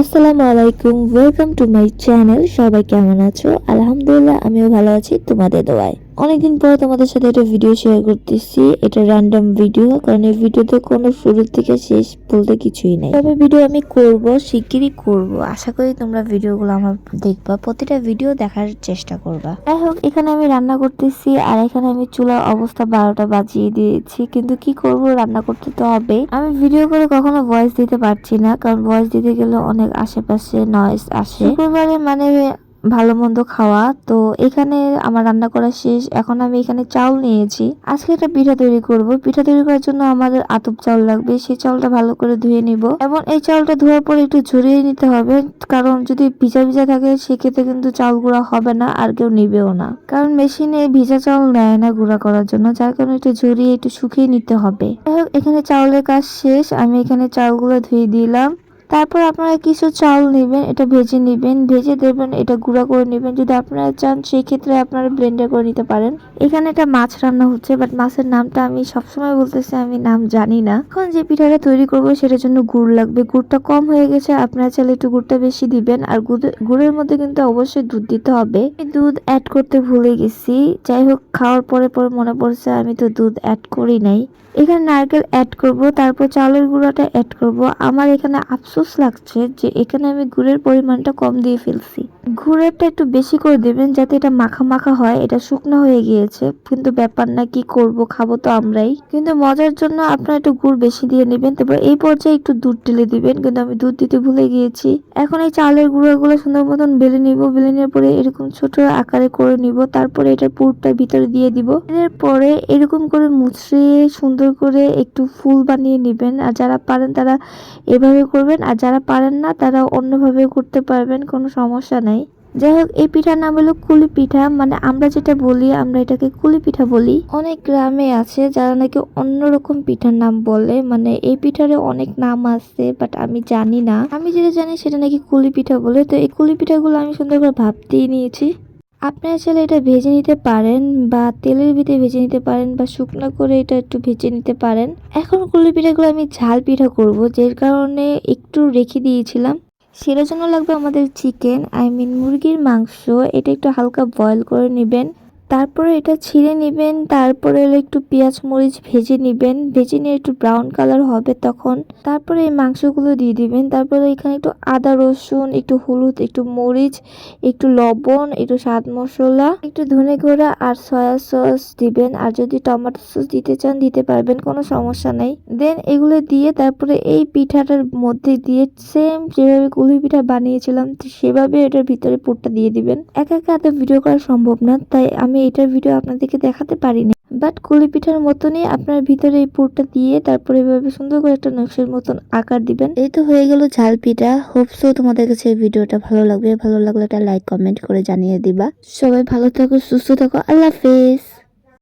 আসসালামু আলাইকুম, welcome to my channel. সবাই কেমন আছো? আলহামদুলিল্লাহ, আমিও ভালো আছি তোমাদের দোয়ায়। অনেকদিন পর তোমাদের সাথে একটা ভিডিও শেয়ার করতেছি। এটা র্যান্ডম ভিডিও, কারণ এই ভিডিওতে কোনো শুরু থেকে শেষ বলতে কিছুই নেই। তবে ভিডিও আমি করব, শিগগিরই করব। আশা করি তোমরা ভিডিওগুলো আমার দেখবা, প্রতিটা ভিডিও দেখার চেষ্টা করবা। যাই হোক, এখানে আমি রান্না করতেছি আর এখানে আমি চুলার অবস্থা 12টা বাজিয়ে দিয়েছি, কিন্তু কি করব, রান্না করতে তো হবে। আমি ভিডিও করে কখনো ভয়েস দিতে পারছি না, কারণ ভয়েস দিতে গেলে অনেক আশেপাশে নয়েজ আসে। শুক্রবারে মানে ভালো মন্দ খাওয়া, তো এখানে আমার রান্না করা শেষ। এখন আমি এখানে চাউল নিয়েছি, আজকে একটা পিঠা তৈরি করব। পিঠা তৈরি করার জন্য আমাদের আতপ চাউল লাগবে, সেই চাউলটা ভালো করে ধুয়ে নিব এবং এই চাউলটা ধোয়ার পরে একটু ঝরিয়ে নিতে হবে, কারণ যদি ভিজা ভিজা থাকে সেক্ষেত্রে কিন্তু চাউল গুঁড়া হবে না আর কেউ নিবেও না, কারণ মেশিনে ভিজা চাউল নেয় না গুঁড়া করার জন্য, যার কারণে একটু ঝরিয়ে একটু শুকিয়ে নিতে হবে। যাই হোক, এখানে চাউলের কাজ শেষ। আমি এখানে চাউলগুলো ধুয়ে দিলাম। তারপর আপনারা কিছু চাউল নেবেন, এটা ভেজে নেবেন, ভেজে দেবেন, এটা গুঁড়া করে নেবেন। যদি আপনারা চান সেই ক্ষেত্রে আপনারা ব্লেন্ডার করে নিতে পারেন। এখানে একটা মাছ রান্না হচ্ছে, বাট মাছের নামটা আমি সবসময় বলতেছি আমি নাম জানি না। এখন যে পিঠাটা তৈরি করব সেটার জন্য গুড় লাগবে। গুড়টা কম হয়ে গেছে, আপনারা চাইলে একটু গুড়টা বেশি দিবেন। আর গুড়ের মধ্যে কিন্তু অবশ্যই দুধ দিতে হবে। আমি দুধ অ্যাড করতে ভুলে গেছি। যাই হোক, খাওয়ার পরে পরে মনে পড়ছে আমি তো দুধ অ্যাড করি নাই। এখানে নারকেল অ্যাড করব, তারপর চাউলের গুঁড়াটা অ্যাড করব। আমার এখানে আফসোস লাগছে যে এখানে আমি গুড়ের পরিমাণটা কম দিয়ে ফেলছি। গুড়েরটা একটু বেশি করে দেবেন যাতে এটা মাখা মাখা হয়। এটা শুকনো হয়ে গিয়েছে, কিন্তু ব্যাপার না, কি করব, খাবো তো আমরাই। কিন্তু মজার জন্য আপনারা একটু গুড় বেশি দিয়ে নেবেন। তারপর এই পর্যায়ে একটু দুধ ঢেলে দিবেন, কিন্তু আমি দুধ দিতে ভুলে গিয়েছি। এখন এই চালের গুঁড়াগুলো সুন্দর মতন বেলে নিব। বেলে নেওয়ার পরে এরকম ছোট আকারে করে নিব। তারপরে এটার পুরটা ভিতরে দিয়ে দিব। এরপরে এরকম করে মুছড়িয়ে সুন্দর করে একটু ফুল বানিয়ে নেবেন। আর যারা পারেন তারা এভাবে করবেন, আর যারা পারেন না তারা অন্যভাবে করতে পারবেন, কোনো সমস্যা নাই। যাই হোক, এই পিঠার নাম হলো কুলি পিঠা, মানে আমরা যেটা বলি আমরা এটাকে কুলি পিঠা বলি। অনেক গ্রামে আছে যারা নাকি অন্যরকম পিঠার নাম বলে, মানে এই পিঠারও অনেক নাম আছে, বাট আমি জানি না। আমি যেটা জানি সেটা নাকি কুলি পিঠা বলে। তো এই কুলি পিঠাগুলো আমি সুন্দর করে ভাপ দিয়ে নিয়েছি। আপনারা চাইলে এটা ভেজে নিতে পারেন, বা তেলের ভিতরে ভেজে নিতে পারেন, বা শুকনো করে এটা একটু ভেজে নিতে পারেন। এখন কুলি পিঠাগুলো আমি ঝাল পিঠা করব, যে কারণে একটু রেখে দিয়েছিলাম। সেটার জন্য লাগবে আমাদের চিকেন, মুরগির মাংস। এটা একটু হালকা বয়েল করে নেবেন, তারপরে এটা ছিঁড়ে নেবেন। তারপরে একটু পেঁয়াজ মরিচ ভেজে নেবেন, ভেজে নিয়ে একটু ব্রাউন কালার হবে তখন তারপরে এই মাংসগুলো দিয়ে দিবেন। তারপরে এখানে একটু আদা রসুন, একটু হলুদ, একটু মরিচ, একটু লবণ, একটু স্বাদ মশলা, একটু ধনে গুঁড়া আর সয়া সস দিবেন। আর যদি টমেটো সস দিতে চান দিতে পারবেন, কোনো সমস্যা নেই। দেন এগুলো দিয়ে তারপরে এই পিঠাটার মধ্যে দিয়ে সেম যেভাবে কুলি পিঠা বানিয়েছিলাম সেভাবে এটার ভিতরে পুরটা দিয়ে দিবেন। একা একা এত ভিডিও করা সম্ভব না, তাই আমি এটার ভিডিও আপনাদেরকে দেখাতে পারিনি। বাট কুলি পিঠার মতনই আপনার ভিতরে এই পুরটা দিয়ে তারপরে এভাবে সুন্দর করে একটা নকশার মতন আকার দিবেন। এই তো হয়ে গেল ঝাল পিঠা। হোপসো তোমাদের কাছে এই ভিডিওটা ভালো লাগবে। ভালো লাগলে একটা লাইক কমেন্ট করে জানিয়ে দিবা। সবাই ভালো থাকো, সুস্থ থাকো, আল্লাহ হাফেজ।